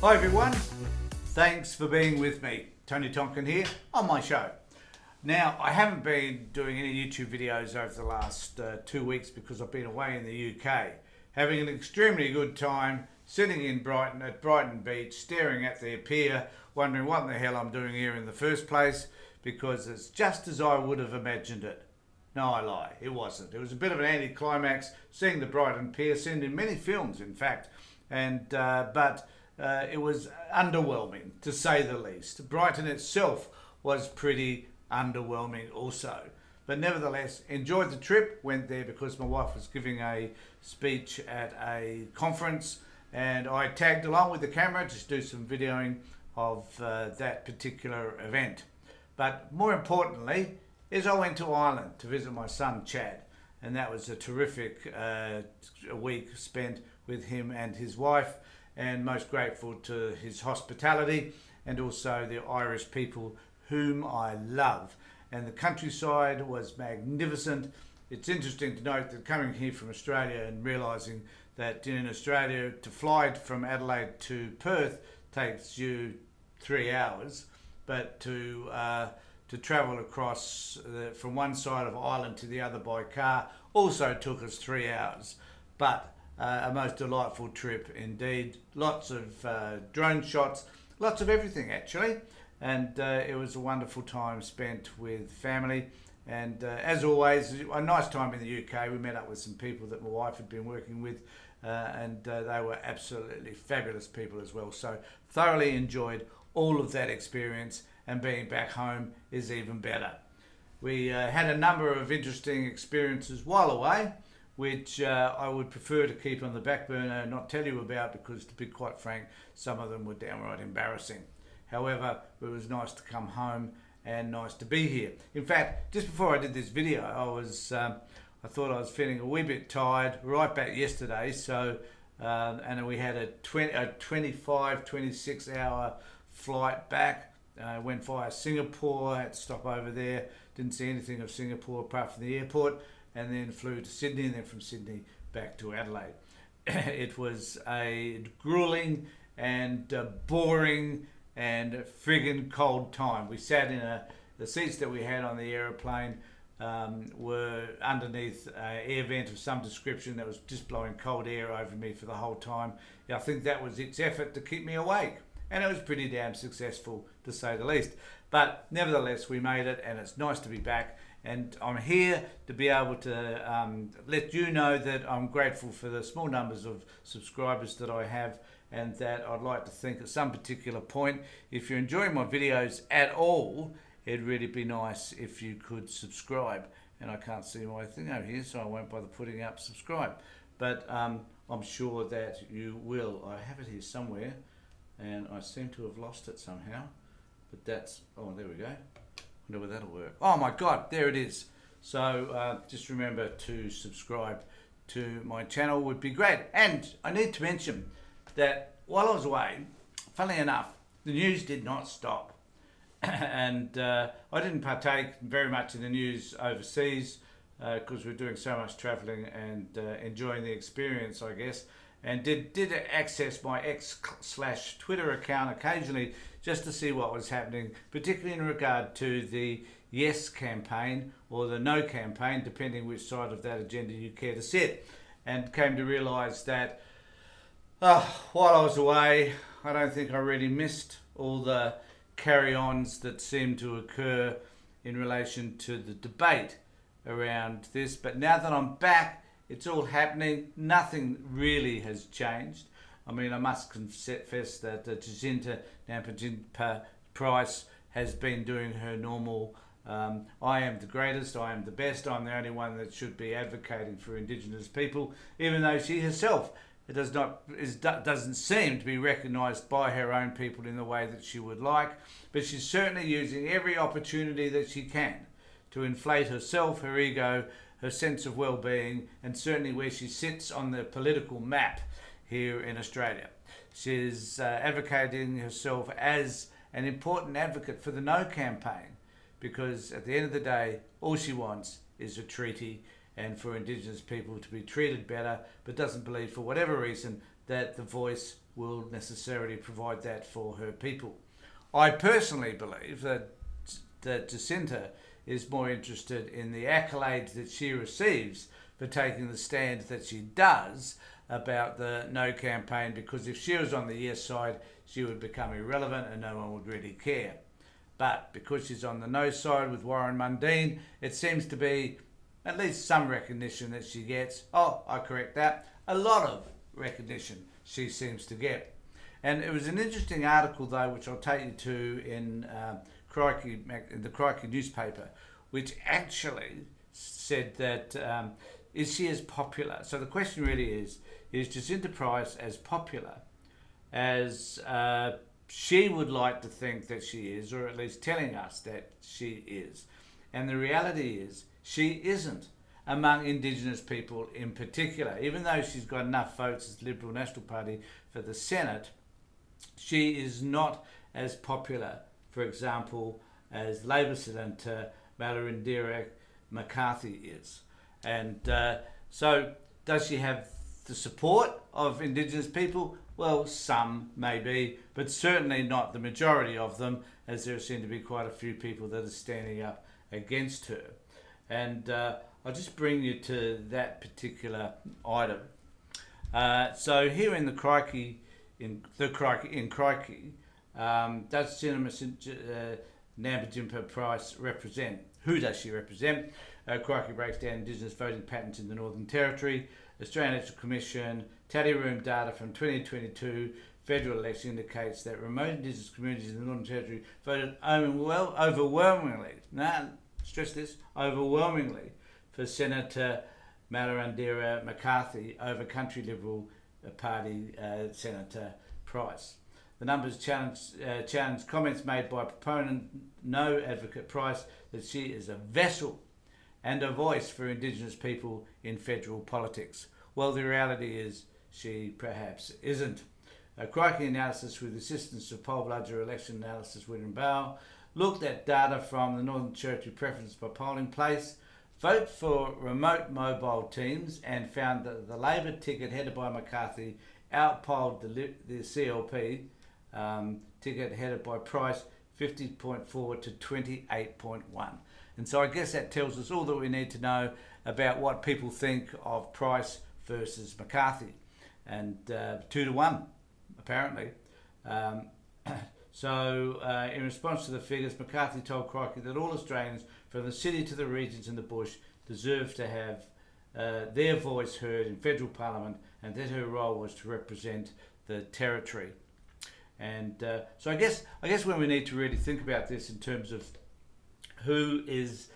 Hi everyone, thanks for being with me. Tony Tonkin here on my show. Now, I haven't been doing any YouTube videos over the last 2 weeks because I've been away in the UK, having an extremely good time sitting in Brighton at Brighton Beach, staring at the pier, wondering what in the hell I'm doing here in the first place, because it's just as I would have imagined it. No, I lie, it wasn't. It was a bit of an anticlimax seeing the Brighton pier, seen in many films in fact, but it was underwhelming to say the least. Brighton itself was pretty underwhelming also. But nevertheless, enjoyed the trip, went there because my wife was giving a speech at a conference and I tagged along with the camera to do some videoing of that particular event. But more importantly is I went to Ireland to visit my son Chad, and that was a terrific week spent with him and his wife, and most grateful to his hospitality and also the Irish people whom I love. And the countryside was magnificent. It's interesting to note that coming here from Australia and realising that in Australia to fly from Adelaide to Perth takes you 3 hours, but to travel across from one side of Ireland to the other by car also took us 3 hours. But a most delightful trip indeed. Lots of drone shots, lots of everything actually, and it was a wonderful time spent with family. And as always, a nice time in the UK. We met up with some people that my wife had been working with, and they were absolutely fabulous people as well. So thoroughly enjoyed all of that experience, and being back home is even better. We had a number of interesting experiences while away, which I would prefer to keep on the back burner and not tell you about, because to be quite frank, some of them were downright embarrassing. However, it was nice to come home and nice to be here. In fact, just before I did this video, I thought I was feeling a wee bit tired right back yesterday. So, and we had a 25, 26 hour flight back. Went via Singapore, had to stop over there. Didn't see anything of Singapore apart from the airport, and then flew to Sydney, and then from Sydney back to Adelaide. It was a grueling and boring and friggin' cold time. We sat in the seats that we had on the aeroplane were underneath an air vent of some description that was just blowing cold air over me for the whole time. I think that was its effort to keep me awake, and it was pretty damn successful to say the least. But nevertheless, we made it, and it's nice to be back. And I'm here to be able to let you know that I'm grateful for the small numbers of subscribers that I have, and that I'd like to think at some particular point, if you're enjoying my videos at all, it'd really be nice if you could subscribe. And I can't see my thing over here, so I won't bother putting up subscribe. But I'm sure that you will. I have it here somewhere, and I seem to have lost it somehow. But that's, oh, there we go. Wonder whether that'll work. Oh my God, there it is. So just remember to subscribe to my channel would be great. And I need to mention that while I was away, funnily enough, the news did not stop. And I didn't partake very much in the news overseas because we're doing so much traveling and enjoying the experience, I guess. And did access my X/Twitter account occasionally just to see what was happening, particularly in regard to the yes campaign or the no campaign, depending which side of that agenda you care to sit. And came to realise that while I was away, I don't think I really missed all the carry-ons that seemed to occur in relation to the debate around this. But now that I'm back, it's all happening. Nothing really has changed. I mean, I must confess that Jacinta Price has been doing her normal, I am the greatest, I am the best, I'm the only one that should be advocating for Indigenous people, even though she herself doesn't seem to be recognised by her own people in the way that she would like. But she's certainly using every opportunity that she can to inflate herself, her ego, her sense of well-being, and certainly where she sits on the political map here in Australia. She's advocating herself as an important advocate for the No campaign, because at the end of the day, all she wants is a treaty and for Indigenous people to be treated better, but doesn't believe for whatever reason that the Voice will necessarily provide that for her people. I personally believe that Jacinta is more interested in the accolades that she receives for taking the stand that she does about the no campaign, because if she was on the yes side, she would become irrelevant and no one would really care. But because she's on the no side with Warren Mundine, it seems to be at least some recognition that she gets. Oh, I correct that. A lot of recognition she seems to get. And it was an interesting article, though, which I'll take you to in the Crikey newspaper, which actually said that is she as popular? So the question really is Jacinta Price as popular as she would like to think that she is, or at least telling us that she is? And the reality is she isn't among Indigenous people in particular. Even though she's got enough votes as Liberal National Party for the Senate, she is not as popular, for example, as Labor Senator Malarindira McCarthy is. And so does she have the support of Indigenous people? Well, some maybe, but certainly not the majority of them, as there seem to be quite a few people that are standing up against her. And I'll just bring you to that particular item. So here in the Crikey, does Senator Nampijinpa Price represent? Who does she represent? Crikey breaks down Indigenous voting patterns in the Northern Territory. Australian Electoral Commission tally room data from 2022 federal election indicates that remote Indigenous communities in the Northern Territory voted overwhelmingly. Stress this, overwhelmingly for Senator Malarindira McCarthy over Country Liberal Party Senator Price. The numbers challenge comments made by proponent No Advocate Price that she is a vessel and a voice for Indigenous people in federal politics. Well, the reality is she perhaps isn't. A Crikey analysis with the assistance of Poll Bludger election analysis William Bow looked at data from the Northern Territory preference by polling place, vote for remote mobile teams, and found that the Labor ticket headed by McCarthy outpolled the CLP ticket headed by Price 50.4 to 28.1. And so I guess that tells us all that we need to know about what people think of Price versus McCarthy. And 2-1, apparently. So in response to the figures, McCarthy told Crikey that all Australians, from the city to the regions and the bush, deserve to have their voice heard in federal parliament, and that her role was to represent the territory. And so I guess when we need to really think about this in terms of who is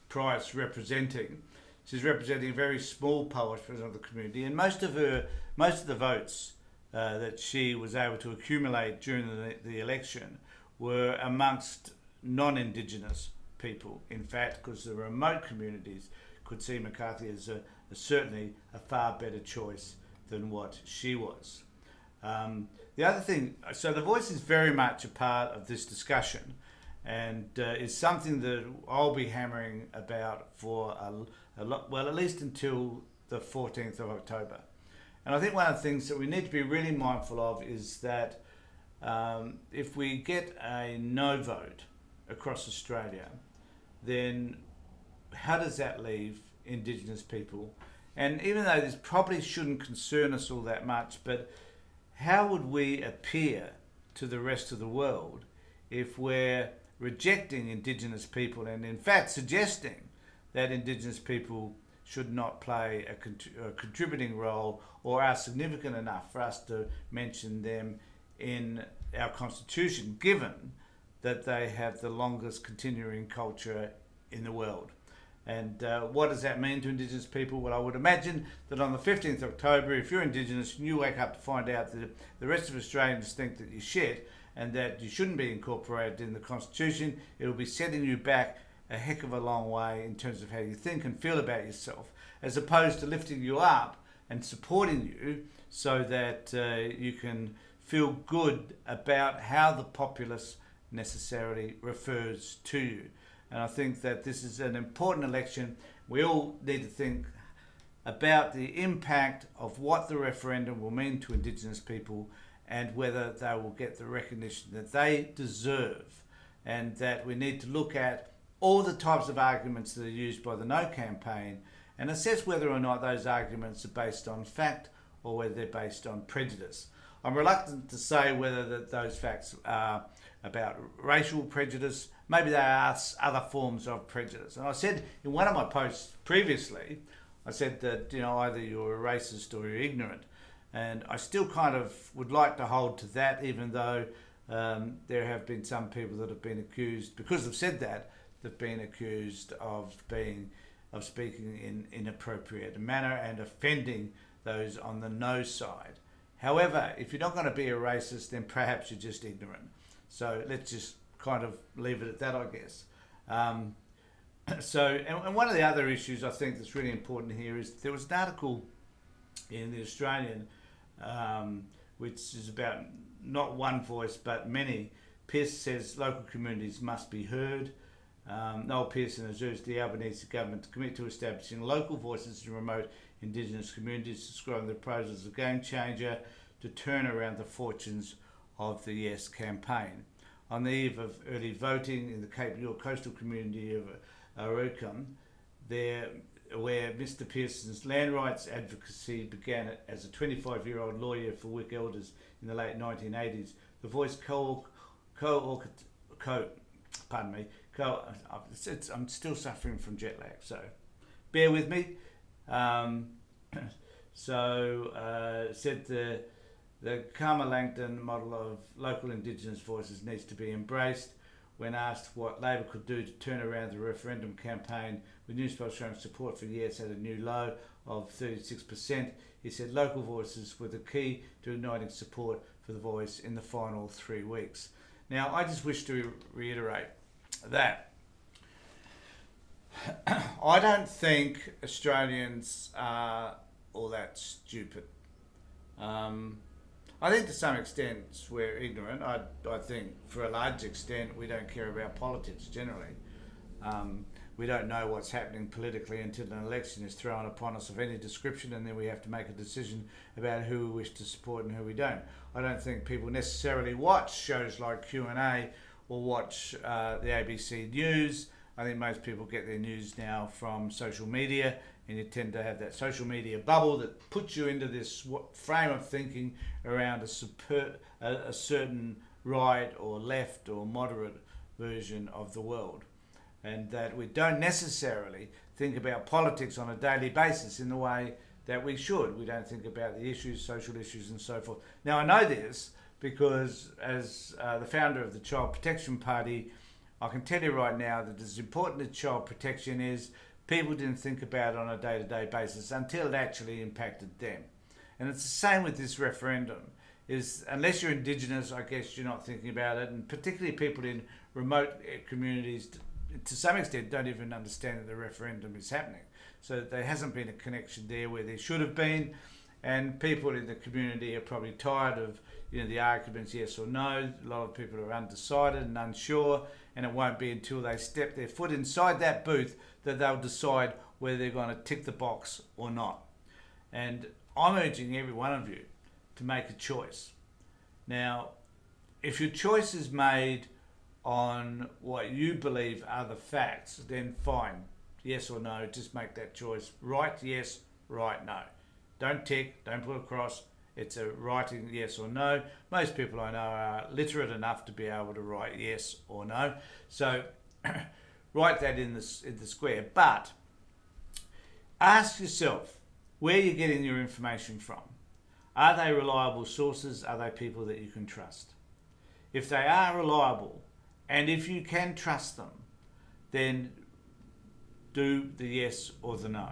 Price representing, she's representing a very small portion of the community, and most of the votes that she was able to accumulate during the election were amongst non-Indigenous people. In fact, because the remote communities could see McCarthy as certainly a far better choice than what she was. The other thing, so the Voice is very much a part of this discussion, and is something that I'll be hammering about for a lot, well, at least until the 14th of October. And I think one of the things that we need to be really mindful of is that if we get a no vote across Australia, then how does that leave Indigenous people? And even though this probably shouldn't concern us all that much, but how would we appear to the rest of the world if we're rejecting Indigenous people and in fact suggesting that Indigenous people should not play a contributing role or are significant enough for us to mention them in our constitution, given that they have the longest continuing culture in the world? And what does that mean to Indigenous people? Well, I would imagine that on the 15th of October, if you're Indigenous and you wake up to find out that the rest of Australians think that you're shit and that you shouldn't be incorporated in the Constitution, it'll be setting you back a heck of a long way in terms of how you think and feel about yourself, as opposed to lifting you up and supporting you so that you can feel good about how the populace necessarily refers to you. And I think that this is an important election. We all need to think about the impact of what the referendum will mean to Indigenous people and whether they will get the recognition that they deserve, and that we need to look at all the types of arguments that are used by the No campaign and assess whether or not those arguments are based on fact or whether they're based on prejudice. I'm reluctant to say whether those facts are about racial prejudice. Maybe they are other forms of prejudice. And I said in one of my posts previously, I said that, either you're a racist or you're ignorant. And I still kind of would like to hold to that, even though there have been some people that have been accused, because they've said that, they've been accused of speaking in inappropriate manner and offending those on the no side. However, if you're not going to be a racist, then perhaps you're just ignorant. So let's just kind of leave it at that, I guess. And one of the other issues I think that's really important here is there was an article in the Australian which is about not one voice but many. Pearce says local communities must be heard. Noel Pearson has urged the Albanese government to commit to establishing local voices in remote Indigenous communities, describing the proposal as a game changer to turn around the fortunes of the Yes campaign. On the eve of early voting in the Cape York coastal community of Araucum, where Mr Pearson's land rights advocacy began as a 25-year-old lawyer for Wick Elders in the late 1980s, the Voice I'm still suffering from jet lag, so bear with me. Said the Karma Langton model of local Indigenous voices needs to be embraced. When asked what Labor could do to turn around the referendum campaign, with newspapers showing support for Yes at a new low of 36%, he said local voices were the key to igniting support for the Voice in the final 3 weeks. Now, I just wish to reiterate that I don't think Australians are all that stupid. I think to some extent we're ignorant. I think for a large extent we don't care about politics generally. We don't know what's happening politically until an election is thrown upon us of any description, and then we have to make a decision about who we wish to support and who we don't. I don't think people necessarily watch shows like Q&A or watch the ABC News. I think most people get their news now from social media, and you tend to have that social media bubble that puts you into this frame of thinking around a certain right or left or moderate version of the world, and that we don't necessarily think about politics on a daily basis in the way that we should. We don't think about the issues, social issues and so forth. Now, I know this because as the founder of the Child Protection Party, I can tell you right now that as important as child protection is, people didn't think about it on a day-to-day basis until it actually impacted them. And it's the same with this referendum. Is unless you're Indigenous, I guess you're not thinking about it, and particularly people in remote communities, to some extent, don't even understand that the referendum is happening. So there hasn't been a connection there where there should have been, and people in the community are probably tired of the arguments yes or no. A lot of people are undecided and unsure, and it won't be until they step their foot inside that booth that they'll decide whether they're going to tick the box or not. And I'm urging every one of you to make a choice. Now, if your choice is made on what you believe are the facts, then fine, yes or no, just make that choice. Right, yes, right, no. Don't tick, don't put a cross. It's a writing yes or no. Most people I know are literate enough to be able to write yes or no. So write that in the square. But ask yourself where you're getting your information from. Are they reliable sources? Are they people that you can trust? If they are reliable, and if you can trust them, then do the yes or the no.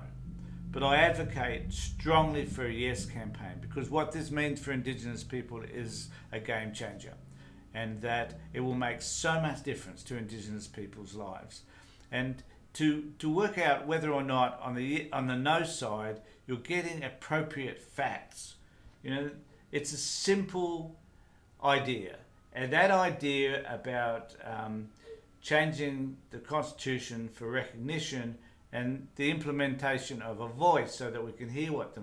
But I advocate strongly for a yes campaign, because what this means for Indigenous people is a game changer, and that it will make so much difference to Indigenous people's lives. And to work out whether or not on the no side you're getting appropriate facts. It's a simple idea, and that idea about changing the Constitution for recognition and the implementation of a voice so that we can hear what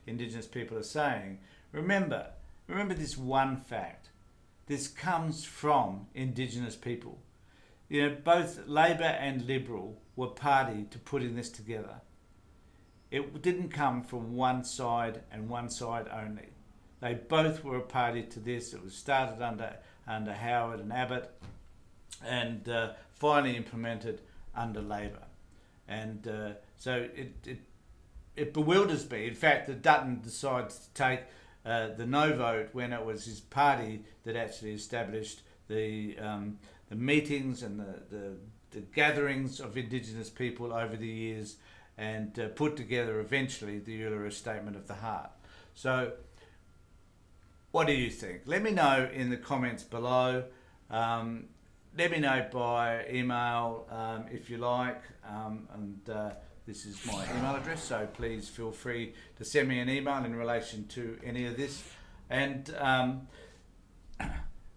Indigenous people are saying. Remember this one fact. This comes from Indigenous people. You know, both Labor and Liberal were party to putting this together. It didn't come from one side and one side only. They both were a party to this. It was started under Howard and Abbott, and finally implemented under Labor. And so it bewilders me. In fact, that Dutton decides to take the no vote when it was his party that actually established the meetings and the gatherings of Indigenous people over the years, and put together eventually the Uluru Statement of the Heart. So what do you think? Let me know in the comments below. Let me know by email if you like, and this is my email address, so please feel free to send me an email in relation to any of this. And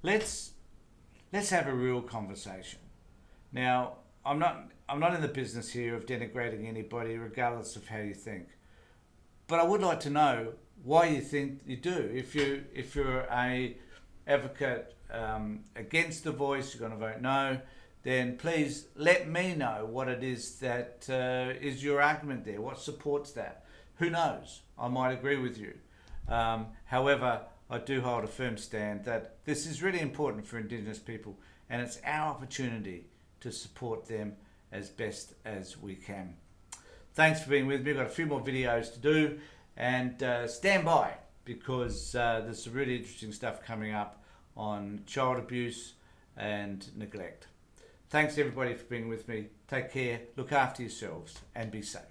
let's have a real conversation. Now, I'm not in the business here of denigrating anybody, regardless of how you think. But I would like to know why you think you do. If you're a advocate against the voice, you're going to vote no, then please let me know what it is that is your argument there, what supports that. Who knows? I might agree with you. However, I do hold a firm stand that this is really important for Indigenous people, and it's our opportunity to support them as best as we can. Thanks for being with me. I've got a few more videos to do, and stand by, because there's some really interesting stuff coming up on child abuse and neglect. Thanks everybody for being with me. Take care, look after yourselves, and be safe.